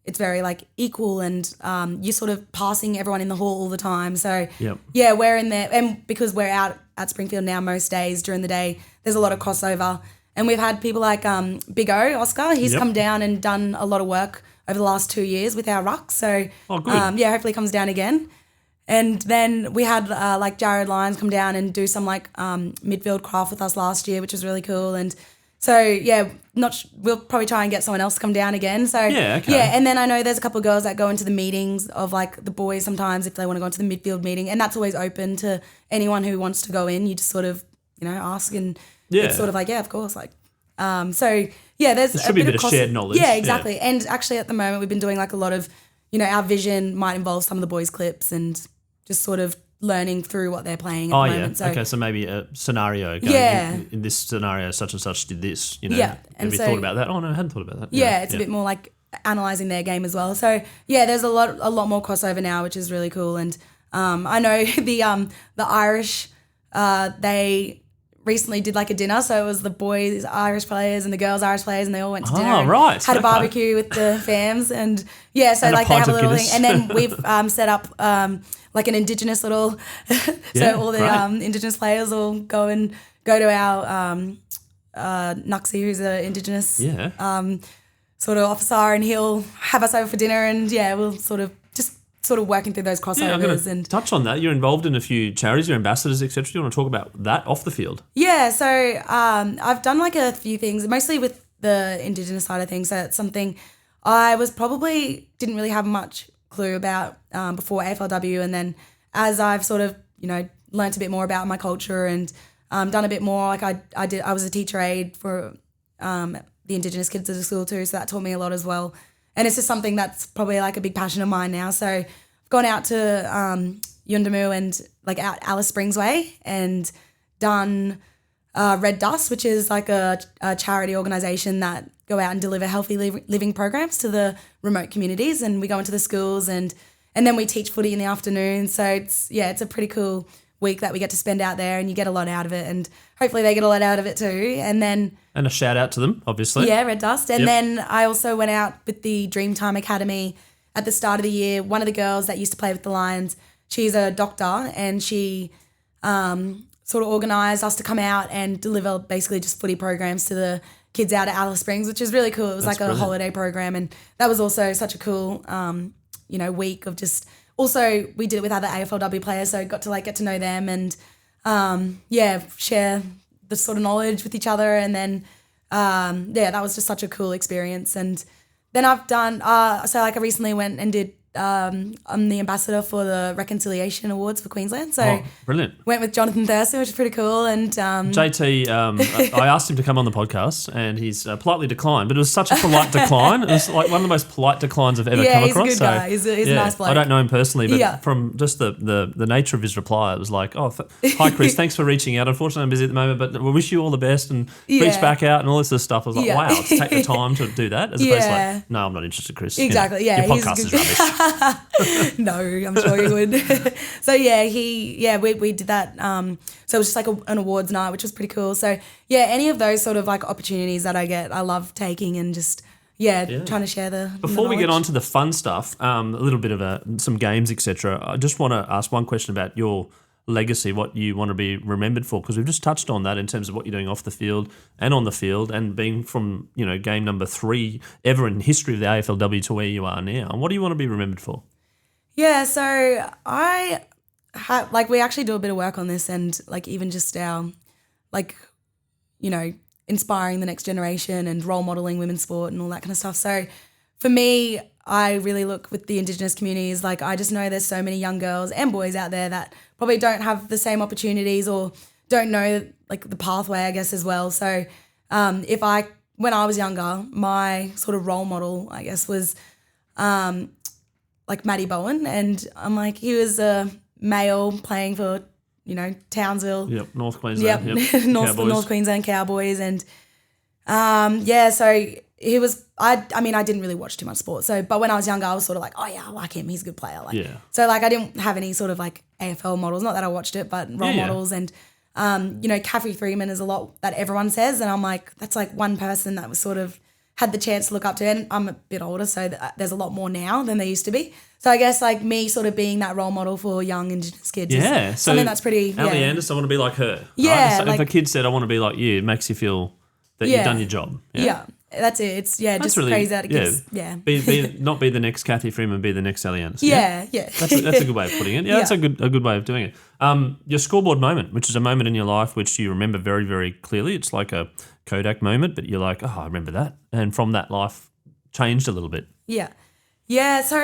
it's very like equal and you're sort of passing everyone in the hall all the time. So we're in there and because we're out at Springfield now most days during the day, there's a lot of crossover. And we've had people like Big O, Oscar, he's come down and done a lot of work over the last 2 years with our ruck. So hopefully he comes down again. And then we had like Jared Lyons come down and do some like midfield craft with us last year, which was really cool. And so we'll probably try and get someone else to come down again. So and then I know there's a couple of girls that go into the meetings of like the boys sometimes if they want to go into the midfield meeting, and that's always open to anyone who wants to go in. You just sort of ask, and it's sort of like of course, like there's there should be a bit of shared knowledge. Yeah, exactly. Yeah. And actually at the moment we've been doing like a lot of our vision might involve some of the boys' clips and just sort of learning through what they're playing at the moment. So, so maybe a scenario going in this scenario such and such did this, Have you thought about that? Oh no, I hadn't thought about that. It's a bit more like analysing their game as well. So there's a lot more crossover now, which is really cool. And I know the Irish they recently did like a dinner. So it was the boys Irish players and the girls Irish players, and they all went to dinner. Oh, right. Had a barbecue with the fams, and yeah, so and like they have a little Guinness. thing, and then we've set up like an Indigenous little. So all the Indigenous players will go to our Nuxie, who's an Indigenous sort of officer, and he'll have us over for dinner, and we'll sort of working through those crossovers. I'm going to touch on that. You're involved in a few charities, you're ambassadors, etc. Do you want to talk about that off the field? Yeah, so I've done like a few things, mostly with the Indigenous side of things. So it's something I didn't really have much clue about before AFLW, and then as I've sort of learnt a bit more about my culture and done a bit more, like I was a teacher aide for the Indigenous kids at the school too, so that taught me a lot as well. And it's just something that's probably like a big passion of mine now. So I've gone out to Yundamu and like out Alice Springs Way and done Red Dust, which is like a charity organisation that go out and deliver healthy living programs to the remote communities. And we go into the schools and then we teach footy in the afternoon. So it's a pretty cool week that we get to spend out there, and you get a lot out of it, and hopefully they get a lot out of it too. And a shout out to them, obviously. Yeah, Red Dust. And then I also went out with the Dreamtime Academy at the start of the year. One of the girls that used to play with the Lions, she's a doctor, and she sort of organised us to come out and deliver basically just footy programs to the kids out at Alice Springs, which is really cool. It was like a holiday program, and that was also such a cool week of just. Also, we did it with other AFLW players, so got to get to know them and share the sort of knowledge with each other, and then that was just such a cool experience. And then I've done I recently went and did I'm the ambassador for the Reconciliation Awards for Queensland. So brilliant. Went with Jonathan Thurston, which is pretty cool. And JT, I asked him to come on the podcast, and he's politely declined, but it was such a polite decline. It was like one of the most polite declines I've ever come across. He's a good guy. He's a nice bloke. I don't know him personally, but from just the nature of his reply, it was like, hi Chris, thanks for reaching out. Unfortunately, I'm busy at the moment, but we wish you all the best and reach back out and all this sort of stuff. I was like, wow, to take the time to do that, as opposed to like, no, I'm not interested, Chris. Exactly. Your podcast is rubbish. No, I'm sure you would. So we did that. So it was just like an awards night, which was pretty cool. So any of those sort of like opportunities that I get, I love taking and just trying to share the. Before we get on to the fun stuff, a little bit of some games, etc. I just want to ask one question about your legacy, what you want to be remembered for, because we've just touched on that in terms of what you're doing off the field and on the field, and being from game number 3 ever in history of the AFLW to where you are now. And what do you want to be remembered for? Yeah, so we actually do a bit of work on this, and like even just our inspiring the next generation and role modelling women's sport and all that kind of stuff. So for me, I really look with the Indigenous communities. Like I just know there's so many young girls and boys out there that probably don't have the same opportunities or don't know like the pathway, I guess, as well. So when I was younger, my sort of role model, I guess, was like Matty Bowen, and I'm like, he was a male playing for, Townsville. Yep, North Queensland. Yep, North Queensland Cowboys. And so he was, I didn't really watch too much sport. So, but when I was younger, I was sort of like, oh yeah, I like him. He's a good player. So like I didn't have any sort of like AFL models, not that I watched it, but role models. And, Cathy Freeman is a lot that everyone says. And I'm like, that's like one person that was sort of had the chance to look up to. And I'm a bit older, so there's a lot more now than there used to be. So I guess like me sort of being that role model for young Indigenous kids is something that's pretty... Ali Anderson, I want to be like her. Yeah. Right? So if a kid said, I want to be like you, it makes you feel that you've done your job. Yeah. That's it. It's just really, crazy that it gives. Not be the next Cathy Freeman, be the next Ali Anderson. Yeah. That's a good way of putting it. Yeah, that's a good way of doing it. Your scoreboard moment, which is a moment in your life which you remember very, very clearly. It's like a Kodak moment, but you're like, I remember that. And from that, life changed a little bit. Yeah. Yeah, so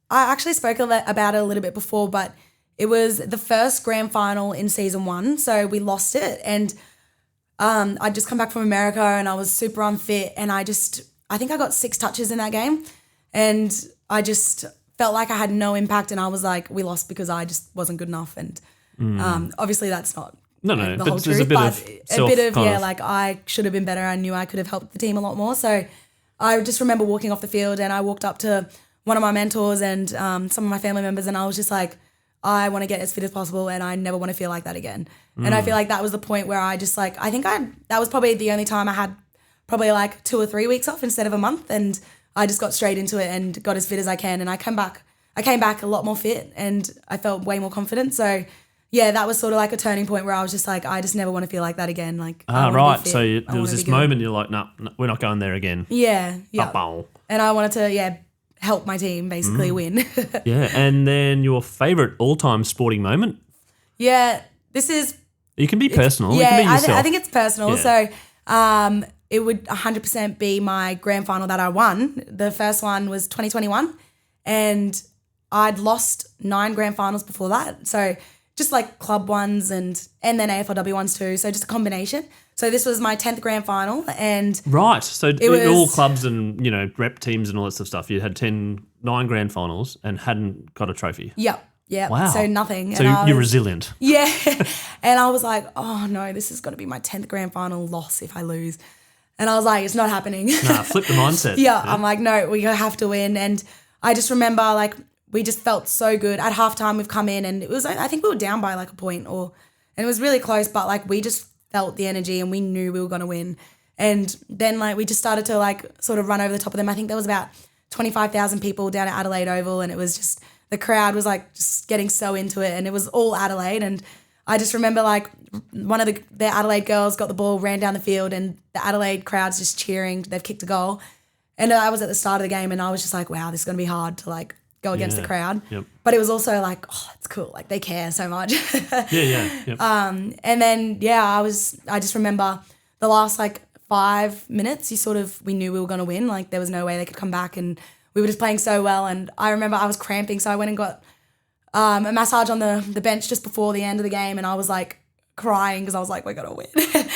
I actually spoke about it a little bit before, but it was the first grand final in season 1, so we lost it, and I'd just come back from America and I was super unfit, and I think I got 6 touches in that game, and I just felt like I had no impact, and I was like, we lost because I just wasn't good enough, and obviously that's not the whole truth, like I should have been better. I knew I could have helped the team a lot more. So I just remember walking off the field, and I walked up to one of my mentors and some of my family members, and I was just like, I want to get as fit as possible and I never want to feel like that again. And I feel like that was the point where I just like, that was probably the only time I had probably like 2 or 3 weeks off instead of a month. And I just got straight into it and got as fit as I can. And I came back a lot more fit and I felt way more confident. So yeah, that was sort of like a turning point where I was just like, I just never want to feel like that again. Like, right. So there was this moment you're like, no, we're not going there again. Yeah. And I wanted to, help my team basically win. Yeah. And then your favourite all-time sporting moment? Yeah, this is... You can be personal. Yeah, you can be yourself. I think it's personal. Yeah. So it would 100% be my grand final that I won. The first one was 2021 and I'd lost 9 grand finals before that. So just like club ones and then AFLW ones too. So just a combination. So this was my 10th grand final and... Right. So in all clubs and, rep teams and all that sort of stuff, you had 9 grand finals and hadn't got a trophy. Yep. Yeah. Wow. So nothing. So you're resilient. Yeah. And I was like, oh no, this is going to be my 10th grand final loss if I lose. And I was like, it's not happening. Flip the mindset. Yeah. I'm like, no, we have to win. And I just remember like, we just felt so good. At halftime, we've come in and it was, I think we were down by like a point and it was really close, but like we just felt the energy and we knew we were going to win. And then like we just started to like sort of run over the top of them. I think there was about 25,000 people down at Adelaide Oval and it was just, the crowd was like just getting so into it and it was all Adelaide. And I just remember like one of the Adelaide girls got the ball, ran down the field and the Adelaide crowd's just cheering. They've kicked a goal. And I was at the start of the game and I was just like, wow, this is going to be hard to like go against the crowd. Yep. But it was also like, oh, it's cool. Like they care so much. Yep. And then, I just remember the last like 5 minutes, we knew we were going to win. Like there was no way they could come back and we were just playing so well. And I remember I was cramping. So I went and got a massage on the bench just before the end of the game. And I was like crying because I was like, we're going to win.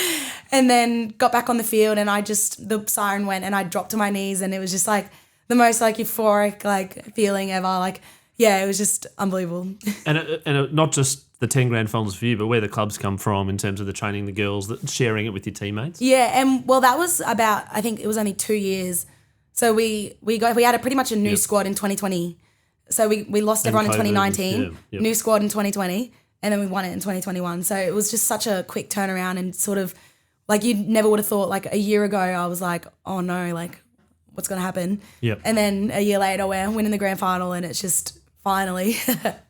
And then got back on the field and the siren went and I dropped to my knees and it was just like, the most like euphoric like feeling ever. Like, yeah, it was just unbelievable. And not just the 10 grand finals for you, but where the clubs come from in terms of the training the girls, sharing it with your teammates. Yeah, and well, that was about, I think it was only 2 years. So we had pretty much a new squad in 2020. So we lost everyone in 2019, new squad in 2020, and then we won it in 2021. So it was just such a quick turnaround and sort of like you never would have thought like a year ago I was like, oh no, like what's going to happen? Yep. And then a year later we're winning the grand final and it's just finally.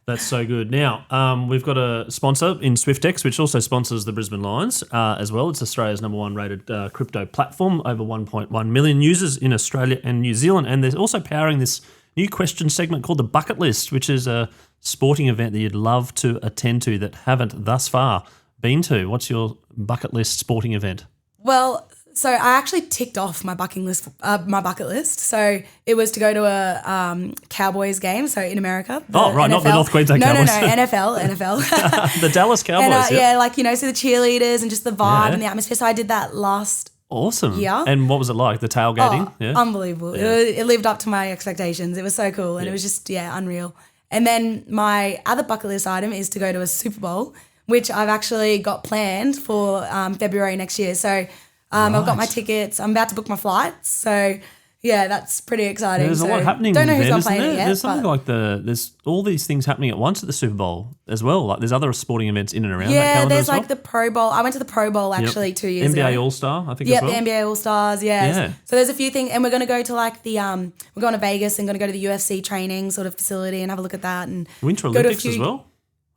That's so good. Now, we've got a sponsor in Swyftx, which also sponsors the Brisbane Lions as well. It's Australia's #1 rated crypto platform, over 1.1 million users in Australia and New Zealand. And they're also powering this new question segment called the Bucket List, which is a sporting event that you'd love to attend to that haven't thus far been to. What's your bucket list sporting event? Well, so I actually ticked off my bucket list. So it was to go to a Cowboys game. So in America, right, NFL. not the North Queensland Cowboys. No, NFL. The Dallas Cowboys. And, see the cheerleaders and just the vibe and the atmosphere. So I did that last Awesome. year. And what was it like? The tailgating? Unbelievable. Yeah. It lived up to my expectations. It was so cool, and it was just unreal. And then my other bucket list item is to go to a Super Bowl, which I've actually got planned for February next year. So. I've got my tickets. I'm about to book my flights. So, that's pretty exciting. There's a lot happening. Don't know who's not playing it yet. There's something like there's all these things happening at once at the Super Bowl as well. Like there's other sporting events in and around that calendar there's as well. like the Pro Bowl. I went to the Pro Bowl actually 2 years ago. NBA All-Star, I think as well. Yeah, the NBA All-Stars, Yeah. So there's a few things. And we're going to go to like the, we're going to Vegas and going to go to the UFC training sort of facility and have a look at that. And Winter Olympics as well,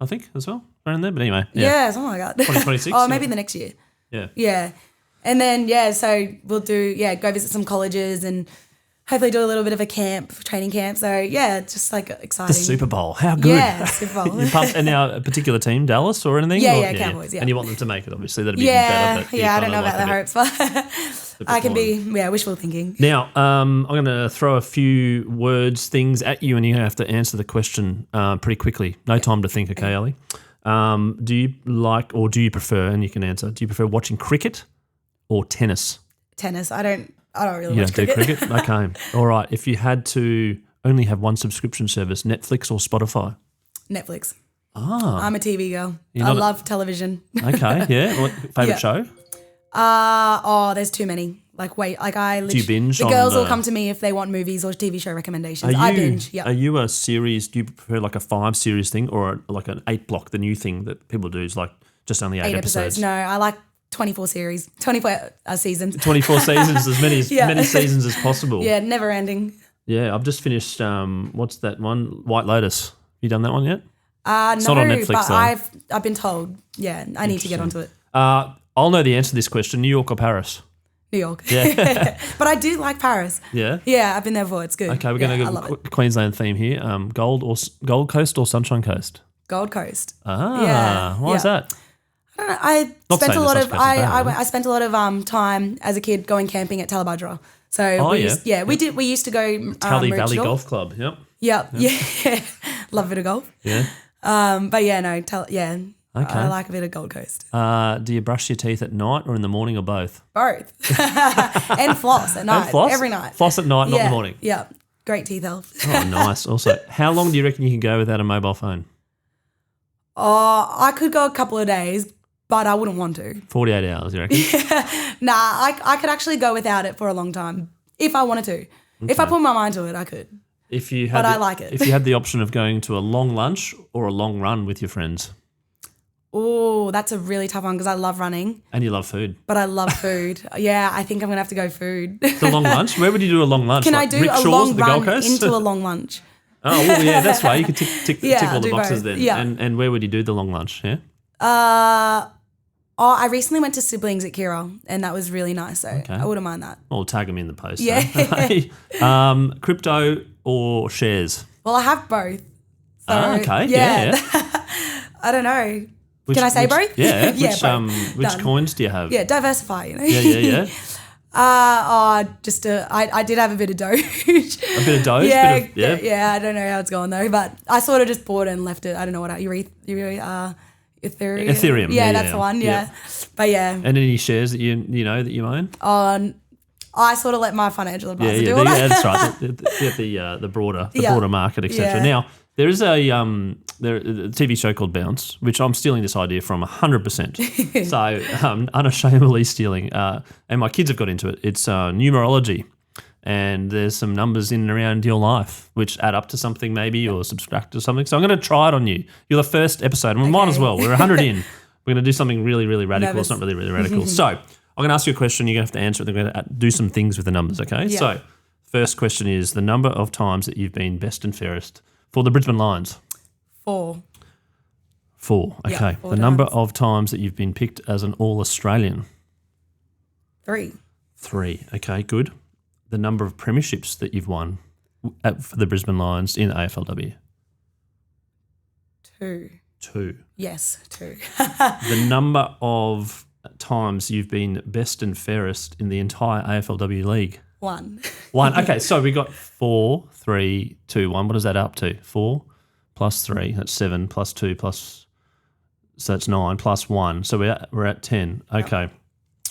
I think, as well. Around there, but anyway. Yeah, something like that. 2026. Maybe the next year. Yeah. Yeah. And then, so we'll go visit some colleges and hopefully do a little bit of a training camp. So, just like exciting. The Super Bowl. How good. Yeah, Super Bowl. You pumped, and now a particular team, Dallas or anything? Yeah, Cowboys, And you want them to make it, obviously. That'd be even better. But I don't know about the hopes, but I can be, wishful thinking. Now, I'm going to throw a few things at you, and you have to answer the question pretty quickly. No time to think, okay, Ellie? Do you like or do you prefer, and you can answer, do you prefer watching cricket or tennis? Tennis. I don't really watch cricket. cricket. Do cricket? Okay. All right. If you had to only have one subscription service, Netflix or Spotify? Netflix. I'm a TV girl. I love television. Okay. Yeah. What favourite show? There's too many. Like I Do you binge the on girls will come to me if they want movies or TV show recommendations. I binge. Yeah. Are you a series? Do you prefer like a 5 series thing or like an 8 block? The new thing that people do is like just only 8 episodes. No, I like 24 series, 24 seasons. 24 seasons, as many many seasons as possible. Yeah, never ending. Yeah, I've just finished. What's that one? White Lotus. You done that one yet? No, it's not on Netflix, but though. I've been told. Yeah, I need to get onto it. I'll know the answer to this question. New York or Paris? New York. Yeah. But I do like Paris. Yeah? Yeah, I've been there before. It's good. Okay, we're going to go Queensland theme here. Gold Coast or Sunshine Coast? Gold Coast. Why is that? I don't know. I spent a lot of time as a kid going camping at Talabudra. So we used to go Tally Valley Golf Club. Yep. Yeah. Love a bit of golf. Yeah. But yeah, no, Okay. I like a bit of Gold Coast. Do you brush your teeth at night or in the morning or both? Both. And floss at night. Floss? Every night. Floss at night, not in the morning. Yeah. Great teeth health. Oh, nice. Also, how long do you reckon you can go without a mobile phone? I could go a couple of days, but I wouldn't want to. 48 hours, you reckon? Nah, I could actually go without it for a long time if I wanted to. Okay. If I put my mind to it, I could. I like it. If you had the option of going to a long lunch or a long run with your friends. Oh, that's a really tough one because I love running. And you love food. But I love food. Yeah, I think I'm going to have to go food. The long lunch? Where would you do a long lunch? Can I do a long run into a long lunch? Oh, well, yeah, that's right. You could tick all the boxes both. then. Yeah. And where would you do the long lunch, yeah? I recently went to Siblings at Kira and that was really nice. So I wouldn't mind that. Well, tag them in the post. Yeah. Crypto or shares? Well, I have both. So, okay. Yeah. I don't know. Can I say both? Yeah. Both. Which coins do you have? Yeah, diversify, you know. Yeah. I did have a bit of Doge. A bit of Doge? Yeah, I don't know how it's going though, but I sort of just bought it and left it. I don't know what Ethereum. Ethereum. Yeah, that's the one. Yeah. But yeah. And any shares that you own? I sort of let my financial advisor do all that. Yeah, that's right. The broader market, etc. Yeah. Now, there is a TV show called Bounce, which I'm stealing this idea from 100%. So unashamedly stealing. And my kids have got into it. It's numerology. And there's some numbers in and around your life which add up to something maybe or subtract to something. So I'm going to try it on you. You're the first episode. And we might as well. We're 100 in. We're going to do something really, really radical. It's not really, really radical. So I'm going to ask you a question. You're going to have to answer it. Then we're going to do some things with the numbers, okay? Yeah. So first question is the number of times that you've been best and fairest for the Brisbane Lions. 4. 4, okay. Yeah, 4 the number of times that you've been picked as an All-Australian. 3. 3, okay, good. The number of premierships that you've won for the Brisbane Lions in AFLW. 2. 2. Yes, 2. The number of times you've been best and fairest in the entire AFLW league. 1. 1. Okay, so we got 4, 3, 2, 1. What is that up to? 4 plus 3, that's 7, plus 2 plus, so that's 9, plus 1. So we're at 10. Okay. Yep.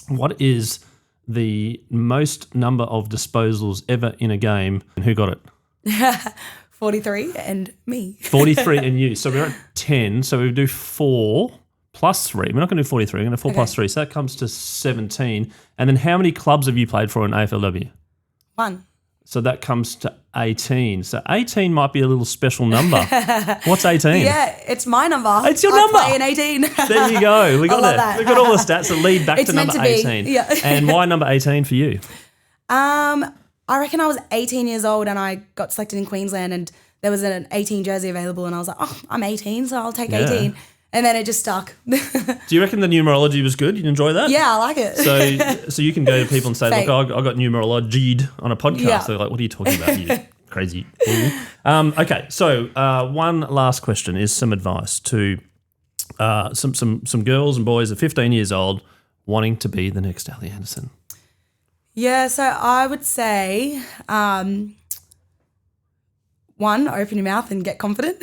What is the most number of disposals ever in a game and who got it? 43 and me. 43 and you. So we're at 10. So we do 4 plus 3. We're not going to do 43. We're going to do 4 plus 3. So that comes to 17. And then how many clubs have you played for in AFLW? 1. So that comes to 18. So 18 might be a little special number. What's 18? Yeah, it's my number. It's your number. I play in 18. There you go. We got that. that. We got all the stats that lead back to number 18. Yeah. And why number 18 for you? I reckon I was 18 years old and I got selected in Queensland and there was an 18 jersey available and I was like, oh, I'm 18, so I'll take 18. And then it just stuck. Do you reckon the numerology was good? You enjoy that? Yeah, I like it. So you can go to people and say, Fake. look, I got numerologied on a podcast. Yeah. They're like, what are you talking about, you crazy fool? Okay, so one last question is some advice to some girls and boys of 15 years old wanting to be the next Ali Anderson. Yeah, so I would say, 1, open your mouth and get confident.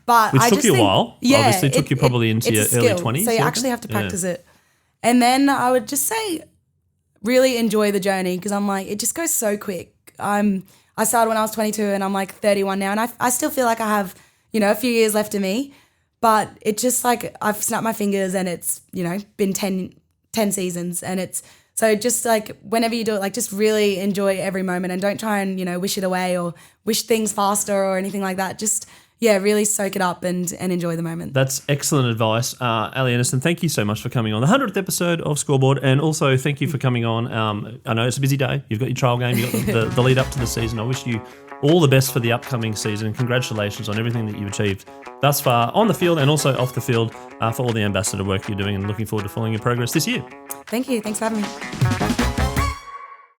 But Which I took just you a think, while. Yeah, Obviously took you probably into your early 20s. So you actually have to practice it. And then I would just say really enjoy the journey because I'm like, it just goes so quick. I started when I was 22 and I'm like 31 now and I still feel like I have, a few years left of me. But it's just like I've snapped my fingers and it's, been 10 seasons and So just like whenever you do it, like just really enjoy every moment and don't try and, you know, wish it away or wish things faster or anything like that. Just, yeah, really soak it up and enjoy the moment. That's excellent advice. Ali Anderson, thank you so much for coming on the 100th episode of Scoreboard, and also thank you for coming on. I know it's a busy day. You've got your trial game, you've got the lead up to the season. I wish you all the best for the upcoming season, and congratulations on everything that you've achieved thus far on the field and also off the field for all the ambassador work you're doing, and looking forward to following your progress this year. Thank you. Thanks for having me.